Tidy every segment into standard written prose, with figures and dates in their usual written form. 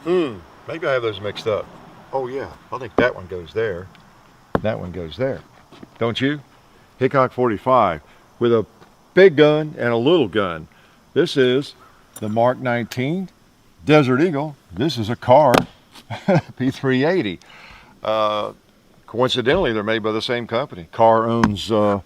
Maybe I have those mixed up. Oh yeah, I think that one goes there. That one goes there. Don't you? Hickok 45 with a big gun and a little gun. This is the Mark 19 Desert Eagle. This is a car P380. Coincidentally, they're made by the same company. Carr owns the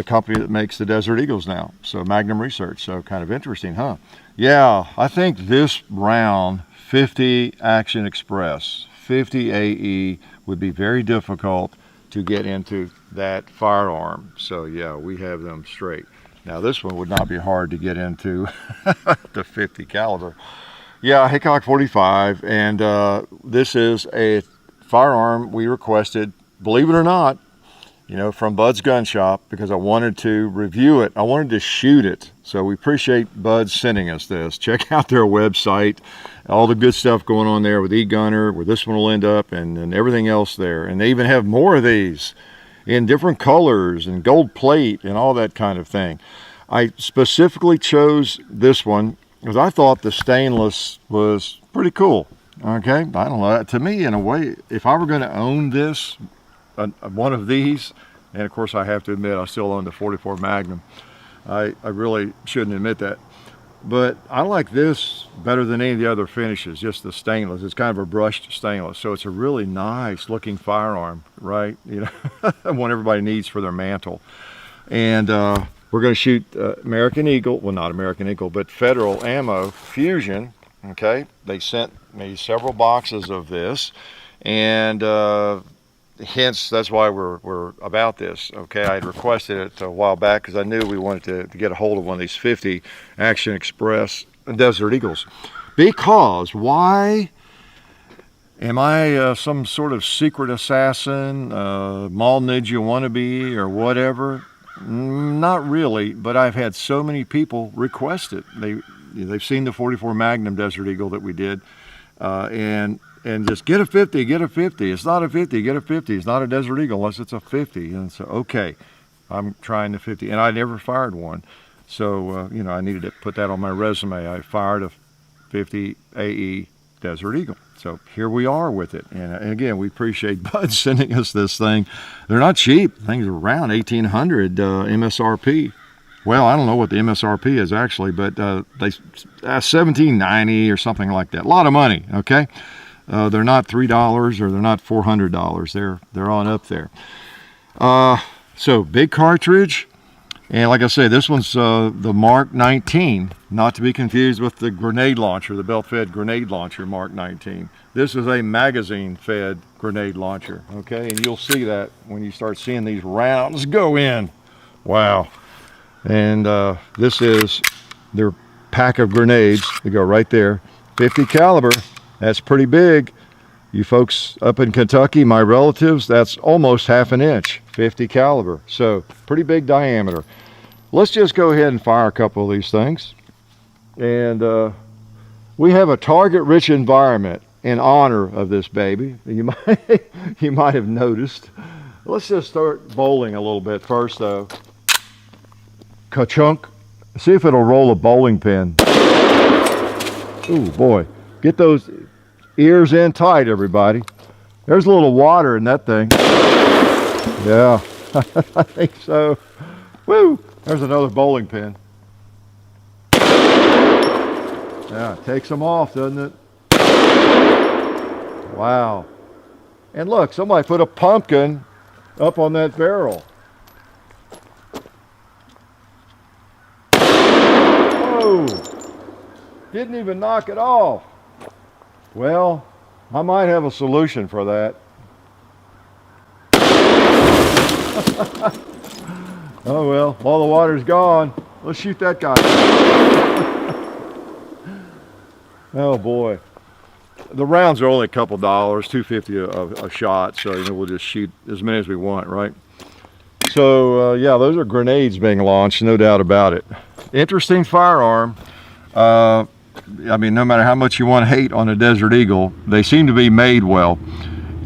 company that makes the Desert Eagles now. So Magnum Research. So kind of interesting, huh? Yeah, I think this round 50 Action Express, 50 AE would be very difficult to get into that firearm. So yeah, we have them straight. Now this one would not be hard to get into the 50 caliber. Yeah, Hickok 45, and this is a firearm we requested, believe it or not, you know, from Bud's Gun Shop, because I wanted to review it. I wanted to shoot it. So we appreciate Bud sending us this. Check out their website, all the good stuff going on there with E-Gunner, where this one will end up, and everything else there. And they even have more of these in different colors and gold plate and all that kind of thing. I specifically chose this one because I thought the stainless was pretty cool. Okay, I don't know. To me, in a way, if I were going to own this, one of these, and of course I have to admit I still own the 44 Magnum. I really shouldn't admit that, but I like this better than any of the other finishes. Just the stainless. It's kind of a brushed stainless, so it's a really nice looking firearm, right? You know, one everybody needs for their mantle. And we're going to shoot American Eagle. Well, not American Eagle, but Federal Ammo Fusion. Okay, they sent me several boxes of this, and hence that's why we're about this. Okay, I had requested it a while back because I knew we wanted to get a hold of one of these 50 Action Express Desert Eagles. Because why am I some sort of secret assassin, mall ninja wannabe or whatever? Not really, but I've had so many people request it. They've seen the 44 Magnum Desert Eagle that we did, and just get a 50, get a 50. It's not a 50, get a 50. It's not a Desert Eagle unless it's a 50. And so, okay, I'm trying the 50. And I never fired one. So, you know, I needed to put that on my resume. I fired a 50 AE Desert Eagle. So here we are with it. And again, we appreciate Bud sending us this thing. They're not cheap. Things are around 1,800 MSRP. Well, I don't know what the MSRP is actually, but they $1,790 or something like that. A lot of money, okay? They're not $3 or they're not $400. They're on up there. So big cartridge, and like I say, this one's the Mark 19, not to be confused with the grenade launcher, the belt-fed grenade launcher Mark 19. This is a magazine-fed grenade launcher, okay? And you'll see that when you start seeing these rounds go in. Wow. And this is their pack of grenades. They go right there. 50 caliber. That's pretty big. You folks up in Kentucky, my relatives, that's almost half an inch. 50 caliber. So pretty big diameter. Let's just go ahead and fire a couple of these things. And we have a target-rich environment in honor of this baby. You might have noticed. Let's just start bowling a little bit first, though. Ka-chunk. See if it'll roll a bowling pin. Ooh, boy. Get those ears in tight, everybody. There's a little water in that thing. Yeah, I think so. Woo! There's another bowling pin. Yeah, it takes them off, doesn't it? Wow. And look, somebody put a pumpkin up on that barrel. Whoa! Didn't even knock it off. Well, I might have a solution for that. Oh well, all the water's gone. Let's shoot that guy. Oh boy. The rounds are only a couple dollars, $2.50 a shot, so you know, we'll just shoot as many as we want, right? So yeah, those are grenades being launched, no doubt about it. Interesting firearm. I mean, no matter how much you want to hate on a Desert Eagle, they seem to be made well.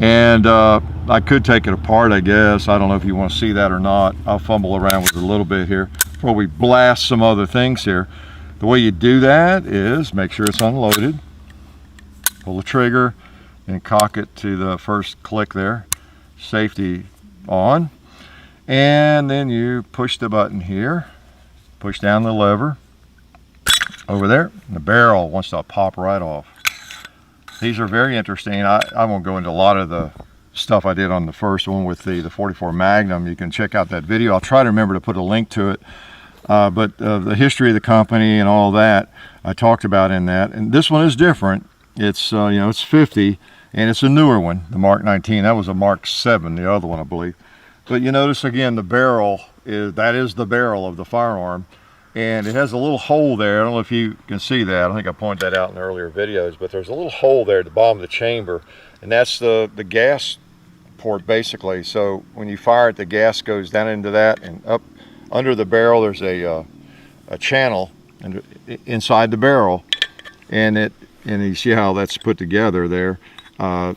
And I could take it apart, I guess. I don't know if you want to see that or not. I'll fumble around with it a little bit here before we blast some other things here. The way you do that is make sure it's unloaded. pull the trigger and cock it to the first click there. Safety on. And then you push the button here, push down the lever over there, and the barrel wants to pop right off. These are very interesting. I won't go into a lot of the stuff I did on the first one with the 44 Magnum. You can check out that video. I'll try to remember to put a link to it. But the history of the company and all that I talked about in that. And this one is different. It's it's 50, and it's a newer one, the Mark 19. That was a Mark 7, the other one, I believe. But you notice again the barrel is the barrel of the firearm, and it has a little hole there. I don't know if you can see that. I think I pointed that out in earlier videos, but there's a little hole there at the bottom of the chamber, and that's the gas port basically. So when you fire it, the gas goes down into that, and up under the barrel there's a channel inside the barrel, and you see how that's put together there.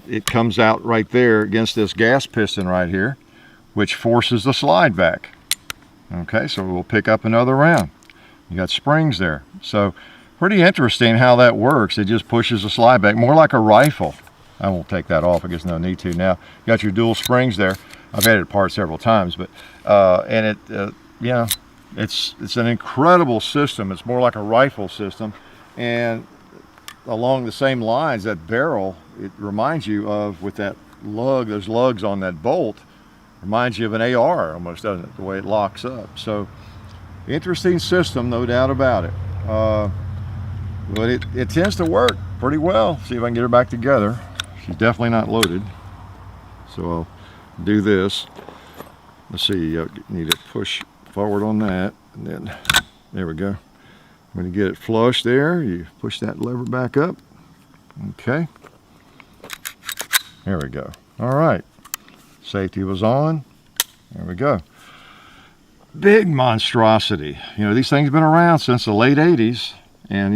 It comes out right there against this gas piston right here, which forces the slide back. Okay, so we'll pick up another round. You got springs there. So pretty interesting how that works. It just pushes the slide back, more like a rifle. I won't take that off, I guess no need to now. You got your dual springs there. I've had it apart several times, but it's an incredible system. It's more like a rifle system, and along the same lines, that barrel, it reminds you of, with that lug, those lugs on that bolt, reminds you of an AR almost, doesn't it, the way it locks up. So interesting system, no doubt about it. But it tends to work pretty well. See if I can get her back together. She's definitely not loaded, so I'll do this. Let's see, you need to push forward on that, and then there we go. When you get it flush there, you push that lever back up. Okay, there we go. All right, safety was on. There we go. Big monstrosity. These things have been around since the late 80s, and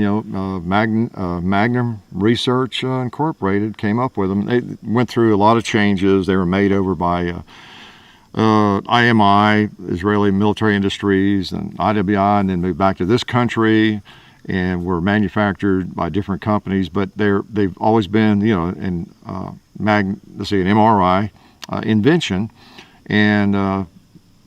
Magnum Research Incorporated came up with them. They went through a lot of changes. They were made over by IMI, Israeli Military Industries, and IWI, and then moved back to this country, and were manufactured by different companies. But they've always been, an MRI invention, and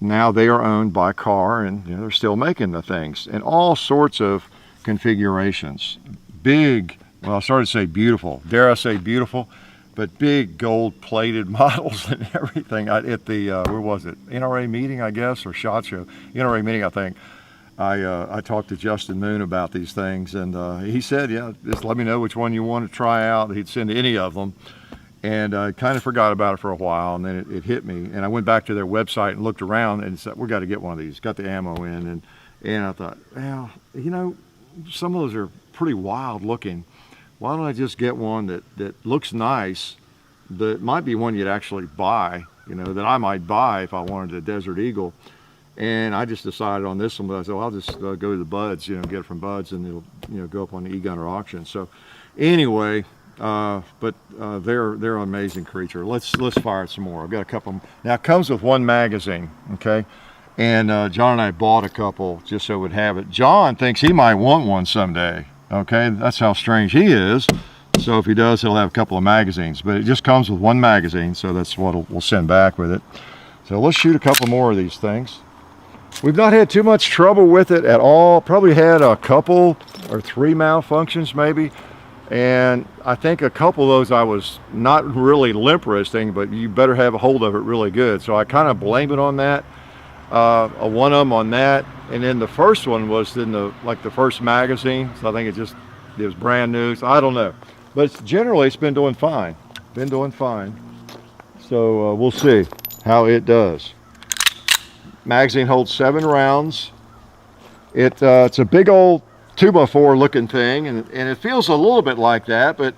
now they are owned by Carr, and they're still making the things in all sorts of configurations. Big, well, I started to say beautiful. Dare I say beautiful? But big gold-plated models and everything. At the where was it? NRA meeting, I guess, or SHOT Show. NRA meeting, I think. I talked to Justin Moon about these things, and he said, "Yeah, just let me know which one you want to try out." He'd send any of them, and I kind of forgot about it for a while, and then it hit me, and I went back to their website and looked around and said, "We got to get one of these." Got the ammo in, and I thought, well, some of those are pretty wild looking. Why don't I just get one that looks nice, that might be one you'd actually buy, that I might buy if I wanted a Desert Eagle. And I just decided on this one, but I said, well, I'll just go to the Buds, get it from Buds, and it'll, go up on the E-Gunner auction. So anyway, they're an amazing creature. Let's fire it some more. I've got a couple. Now it comes with one magazine, okay? And John and I bought a couple just so we'd have it. John thinks he might want one someday. Okay, that's how strange he is. So if he does, he'll have a couple of magazines, but it just comes with one magazine, so that's what we'll send back with it. So let's shoot a couple more of these things. We've not had too much trouble with it at all. Probably had a couple or 3 malfunctions maybe, and I think a couple of those I was not really limp wristing, but you better have a hold of it really good. So I kind of blame it on that. One of them on that, and then the first one was in the first magazine, so I think it was brand new, so I don't know, but generally it's been doing fine, so we'll see how it does. Magazine holds 7 rounds. It's a big old 2x4 looking thing, and it feels a little bit like that, but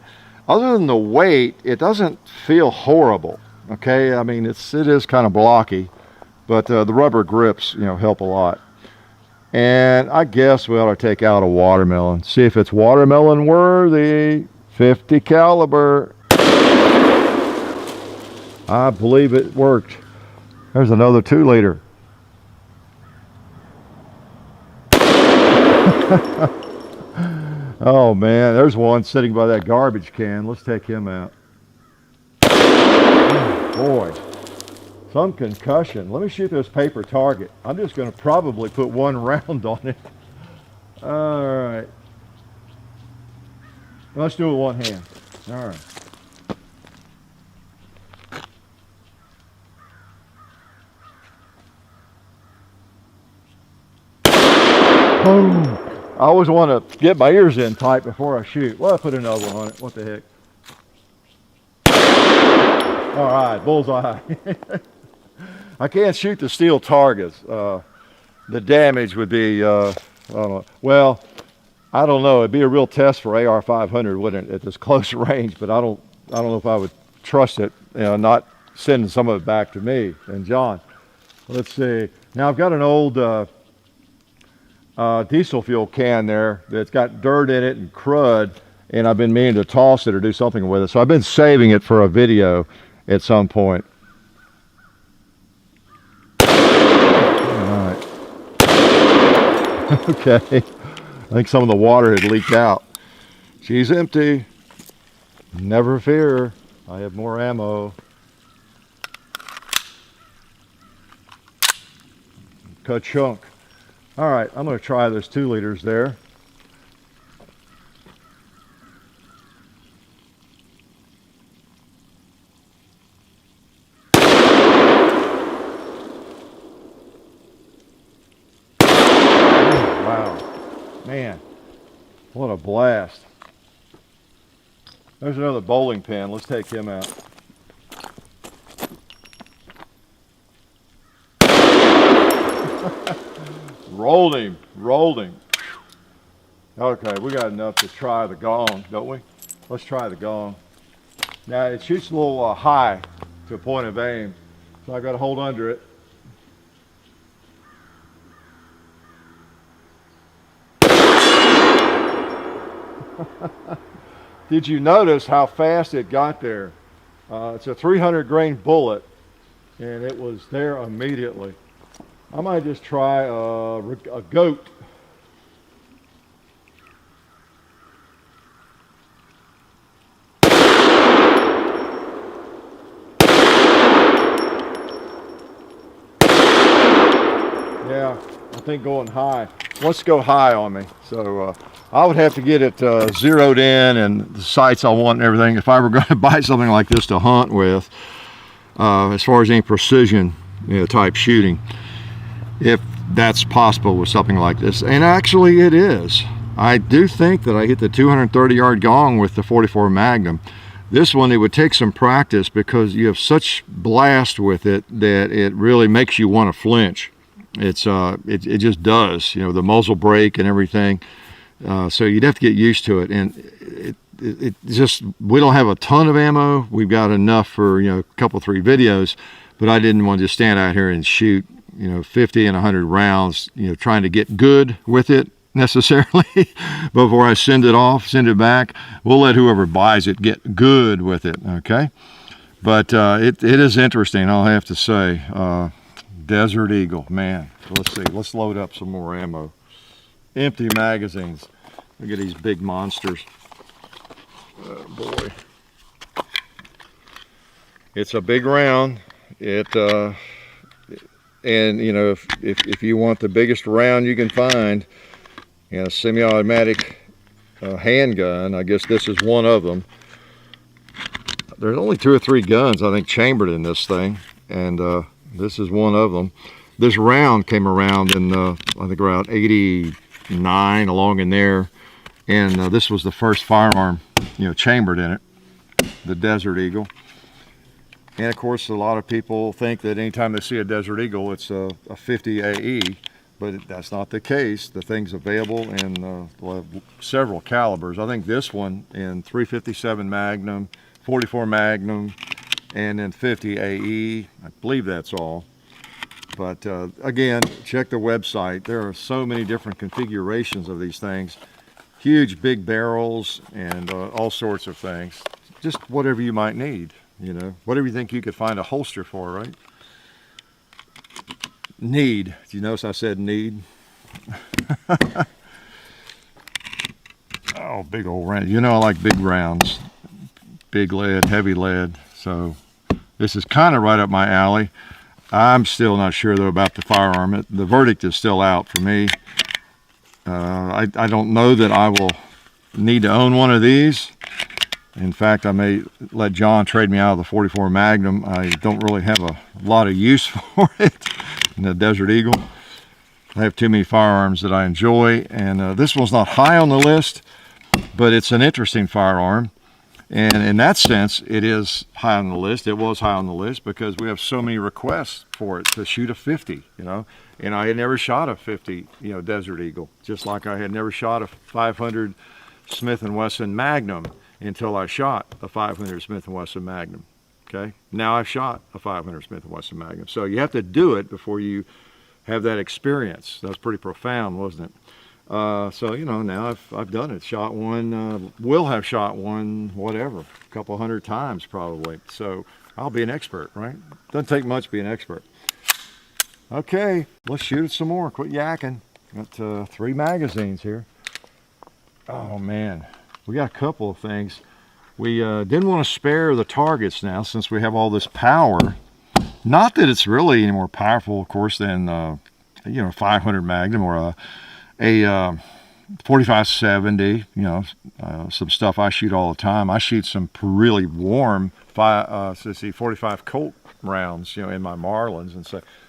other than the weight, it doesn't feel horrible. Okay, I mean it is kind of blocky, but the rubber grips, help a lot. And I guess we ought to take out a watermelon, see if it's watermelon worthy. 50 caliber. I believe it worked. There's another 2-liter. Oh man, there's one sitting by that garbage can. Let's take him out. Boy, some concussion. Let me shoot this paper target. I'm just going to probably put one round on it. All right. Let's do it with one hand. All right. Boom. I always want to get my ears in tight before I shoot. Well, I put another one on it. What the heck? All right, bullseye. I can't shoot the steel targets. The damage would be, I don't know. Well, I don't know. It'd be a real test for AR-500, wouldn't it, at this close range? But I don't know if I would trust it. You know, not sending some of it back to me and John. Let's see. Now I've got an old diesel fuel can there that's got dirt in it and crud, and I've been meaning to toss it or do something with it. So I've been saving it for a video at some point. All right. Okay. I think some of the water had leaked out. She's empty. Never fear. I have more ammo. Ka-chunk. All right, I'm going to try those 2 liters there. Wow. Man, what a blast. There's another bowling pin. Let's take him out. Rolled him. Okay, we got enough to try the gong, don't we? Let's try the gong. Now it shoots a little high to a point of aim, so I've got to hold under it. Did you notice how fast it got there? It's a 300 grain bullet, and it was there immediately. I might just try a goat. Yeah, I think going high. Let's go high on me. So I would have to get it zeroed in and the sights I want and everything if I were going to buy something like this to hunt with, as far as any precision, type shooting. If that's possible with something like this. And actually it is. I do think that I hit the 230 yard gong with the 44 Magnum. This one, it would take some practice because you have such blast with it that it really makes you want to flinch. It just does, the muzzle brake and everything. So you'd have to get used to it. And it just, we don't have a ton of ammo. We've got enough for, a couple, 3 videos, but I didn't want to just stand out here and shoot 50 and 100 rounds, trying to get good with it necessarily before I send it back. We'll let whoever buys it get good with it, okay? But it is interesting, I'll have to say. Desert Eagle, man. Let's see, let's load up some more ammo. Empty magazines. Look at these big monsters. Oh boy. It's a big round. And if you want the biggest round you can find, semi-automatic handgun, I guess this is one of them. There's only 2 or 3 guns I think chambered in this thing, and this is one of them. This round came around in I think around 89, along in there, and this was the first firearm chambered in it, the Desert Eagle. And of course, a lot of people think that anytime they see a Desert Eagle, it's a 50 AE, but that's not the case. The thing's available in several calibers. I think this one in 357 Magnum, 44 Magnum, and then 50 AE. I believe that's all. But again, check the website. There are so many different configurations of these things. Huge big barrels and all sorts of things. Just whatever you might need. Whatever you think you could find a holster for, right? Need. Did you notice I said need? Oh big old round. You know I like big rounds. Big lead, heavy lead. So this is kind of right up my alley. I'm still not sure though about the firearm. The verdict is still out for me. I don't know that I will need to own one of these. In fact, I may let John trade me out of the 44 Magnum. I don't really have a lot of use for it in the Desert Eagle. I have too many firearms that I enjoy, and this one's not high on the list, but it's an interesting firearm. And in that sense, it is high on the list. It was high on the list because we have so many requests for it to shoot a 50, you know. And I had never shot a 50, you know, Desert Eagle, just like I had never shot a 500 Smith & Wesson Magnum until I shot a 500 Smith & Wesson Magnum, okay? Now I've shot a 500 Smith & Wesson Magnum. So you have to do it before you have that experience. That was pretty profound, wasn't it? So, you know, now I've done it. Shot one, will have shot one, whatever, a couple hundred times probably. So I'll be an expert, right? Doesn't take much to be an expert. Okay, let's shoot it some more. Quit yakking. Got 3 magazines here. Oh, man. We got a couple of things. We didn't want to spare the targets now since we have all this power. Not that it's really any more powerful, of course, than, you know, 500 Magnum or a 4570, you know, some stuff I shoot all the time. I shoot some really warm 45 Colt rounds, you know, in my Marlins and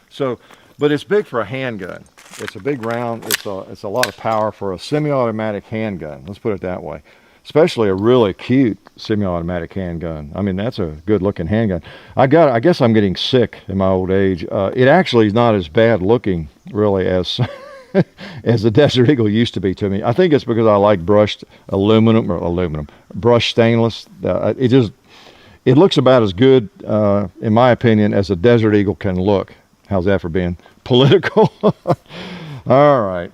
so. But it's big for a handgun. It's a big round. It's a lot of power for a semi-automatic handgun. Let's put it that way. Especially a really cute semi-automatic handgun. I mean, that's a good-looking handgun. I guess I'm getting sick in my old age. It actually is not as bad looking, really, as as the Desert Eagle used to be to me. I think it's because I like brushed brushed stainless. It looks about as good, in my opinion, as a Desert Eagle can look. How's that for being political? All right.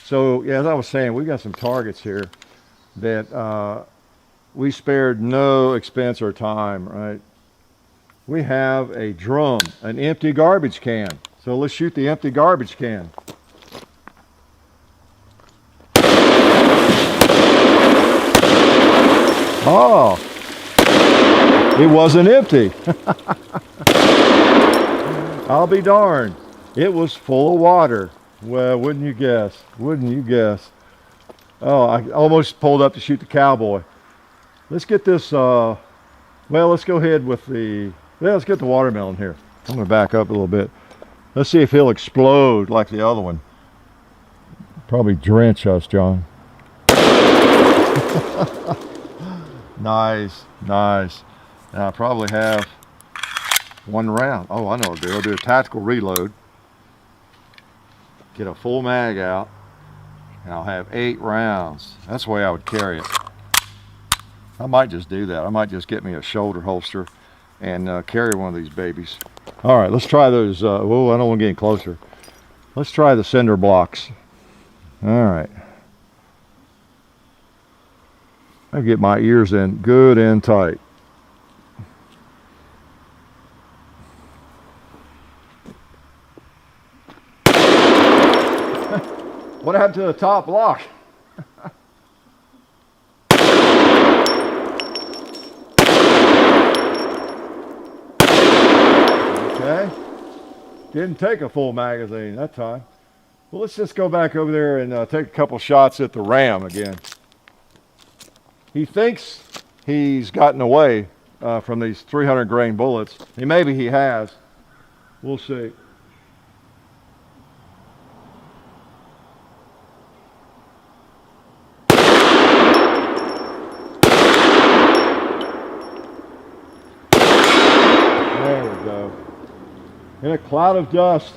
So, yeah, as I was saying, we've got some targets here that we spared no expense or time, right? We have a drum, an empty garbage can. So let's shoot the empty garbage can. Oh, it wasn't empty. I'll be darned. It was full of water. Well, wouldn't you guess? Wouldn't you guess? Oh, I almost pulled up to shoot the cowboy. Let's get this, well, let's go ahead with let's get the watermelon here. I'm going to back up a little bit. Let's see if he'll explode like the other one. Probably drench us, John. Nice, nice. Now I probably have one round. Oh, I know what I'll do. I'll do a tactical reload. Get a full mag out. And I'll have 8 rounds. That's the way I would carry it. I might just do that. I might just get me a shoulder holster and carry one of these babies. All right, let's try those. Whoa, I don't want to get any closer. Let's try the cinder blocks. All right. I get my ears in good and tight. What happened to the top block? Okay. Didn't take a full magazine that time. Well, let's just go back over there and take a couple shots at the ram again. He thinks he's gotten away from these 300 grain bullets. And maybe he has. We'll see. There we go. In a cloud of dust.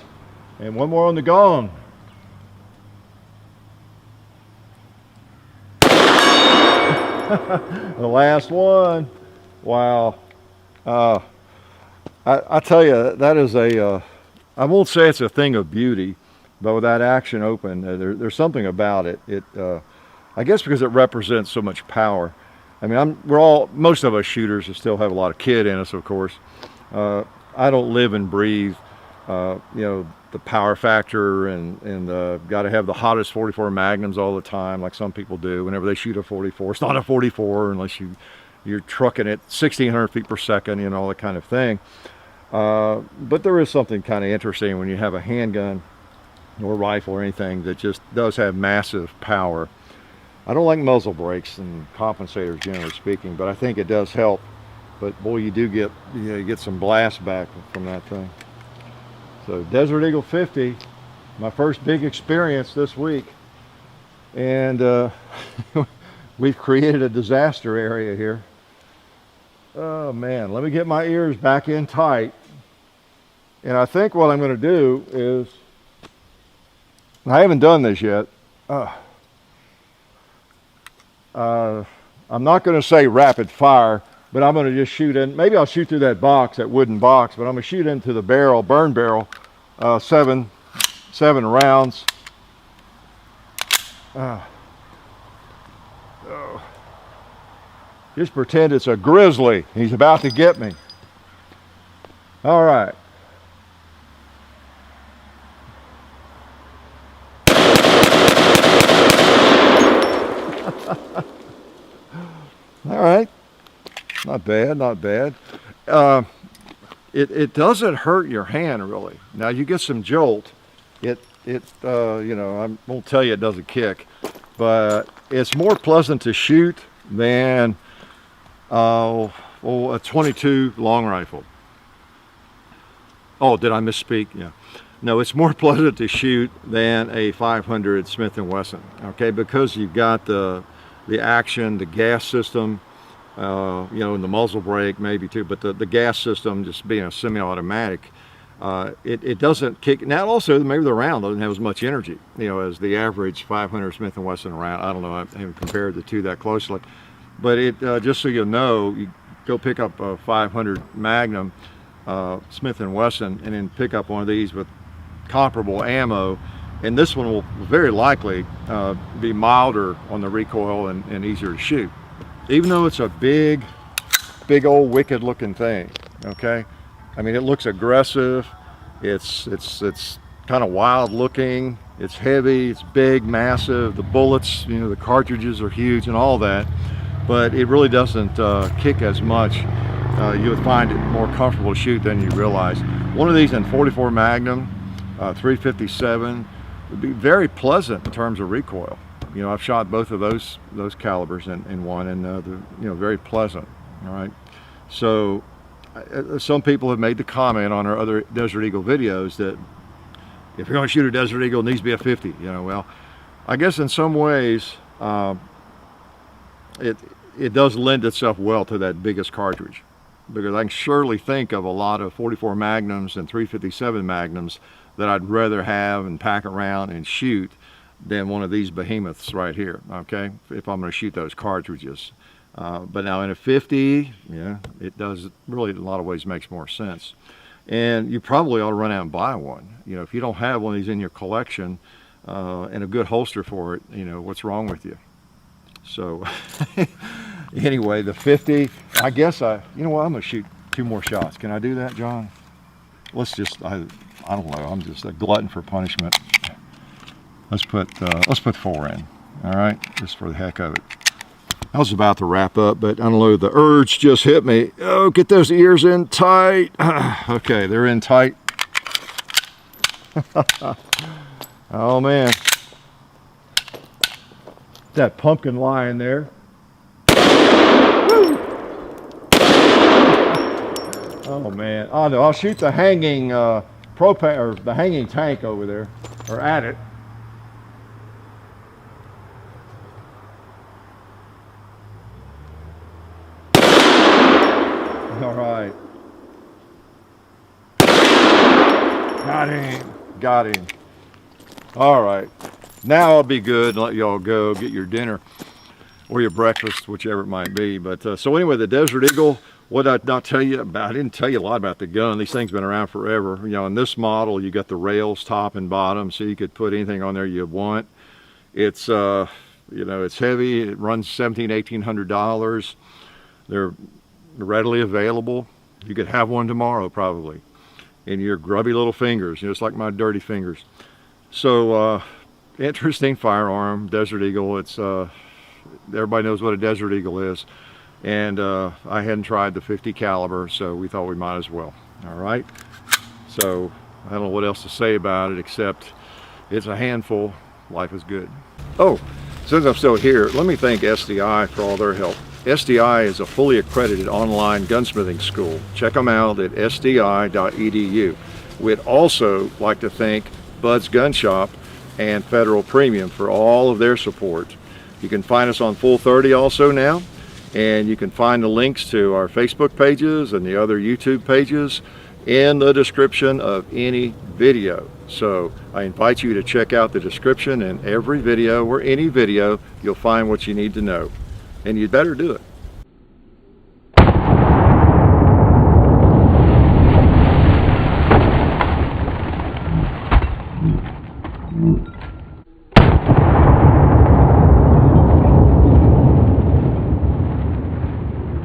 And one more on the gong. The last one. Wow. I tell you, that is I won't say it's a thing of beauty, but with that action open, there's something about it. I guess because it represents so much power. I mean, most of us shooters still have a lot of kid in us, of course. I don't live and breathe you know, the power factor and got to have the hottest 44 Magnums all the time, like some people do. Whenever they shoot a 44, it's not a 44 unless you're trucking it 1,600 feet per second, you know, all that kind of thing. But there is something kind of interesting when you have a handgun or rifle or anything that just does have massive power. I don't like muzzle brakes and compensators, generally speaking, but I think it does help. But boy, you do get, you get some blast back from that thing. So Desert Eagle 50, my first big experience this week, and we've created a disaster area here. Oh man, let me get my ears back in tight. And I think what I'm going to do is, I haven't done this yet. I'm not going to say rapid fire, but I'm going to just shoot in. Maybe I'll shoot through that box, that wooden box, but I'm going to shoot into the barrel, burn barrel, seven rounds. Just pretend it's a grizzly. He's about to get me. All right. All right. Not bad, not bad. It doesn't hurt your hand really. Now you get some jolt. You know, I won't tell you it doesn't kick, but it's more pleasant to shoot than a 22 long rifle. Oh, did I misspeak? Yeah. No, it's more pleasant to shoot than a 500 Smith & Wesson. Okay, because you've got the action, the gas system, you know, and the muzzle brake maybe too, but the gas system, just being a semi-automatic, it doesn't kick. Now also maybe the round doesn't have as much energy, you know, as the average 500 Smith & Wesson round. I don't know, I haven't compared the two that closely, but it just so you know, you go pick up a 500 Magnum Smith & Wesson and then pick up one of these with comparable ammo, and this one will very likely be milder on the recoil and easier to shoot, even though it's a big old wicked looking thing. Okay, I mean, it looks aggressive, it's kind of wild looking, it's heavy, it's big, massive, the bullets, you know, the cartridges are huge and all that, but it really doesn't kick as much. You would find it more comfortable to shoot than you realize. One of these in 44 Magnum 357 would be very pleasant in terms of recoil. You know, I've shot both of those calibers in one, and they're, you know, very pleasant. All right, so some people have made the comment on our other Desert Eagle videos that if you're going to shoot a Desert Eagle, it needs to be a 50. You know, well, I guess in some ways it does lend itself well to that biggest cartridge, because I can surely think of a lot of 44 Magnums and 357 Magnums that I'd rather have and pack around and shoot than one of these behemoths right here, okay, if I'm going to shoot those cartridges. But now in a 50, yeah, it does really, in a lot of ways, makes more sense. And you probably ought to run out and buy one. You know, if you don't have one of these in your collection and a good holster for it, you know, what's wrong with you? So anyway, the 50, I guess you know what, I'm going to shoot 2 more shots. Can I do that, John? Let's just, I don't know, I'm just a glutton for punishment. Let's put 4 in, all right, just for the heck of it. I was about to wrap up, but I don't know, the urge just hit me. Oh, get those ears in tight. Okay, they're in tight. Oh man, that pumpkin lion there. Oh man, oh no, I'll shoot the hanging propane, or the hanging tank over there, or at it. All right. Got him. All right. Now I'll be good and let y'all go get your dinner or your breakfast, whichever it might be. But so anyway, the Desert Eagle, what did I not tell you about? I didn't tell you a lot about the gun. These things have been around forever. You know, in this model, you got the rails top and bottom, so you could put anything on there you want. It's, you know, it's heavy. It runs $1,700, $1,800. They're readily available. You could have one tomorrow probably. in your grubby little fingers, just like my dirty fingers. So interesting firearm, Desert Eagle. It's everybody knows what a Desert Eagle is, and I hadn't tried the 50 caliber, so we thought we might as well. All right, so I don't know what else to say about it except it's a handful. Life is good. Oh, since I'm still here, let me thank SDI for all their help. SDI is a fully accredited online gunsmithing school. Check them out at sdi.edu. We'd also like to thank Bud's Gun Shop and Federal Premium for all of their support. You can find us on Full 30 also now, and you can find the links to our Facebook pages and the other YouTube pages in the description of any video. So I invite you to check out the description in every video, or any video, you'll find what you need to know. And you'd better do it.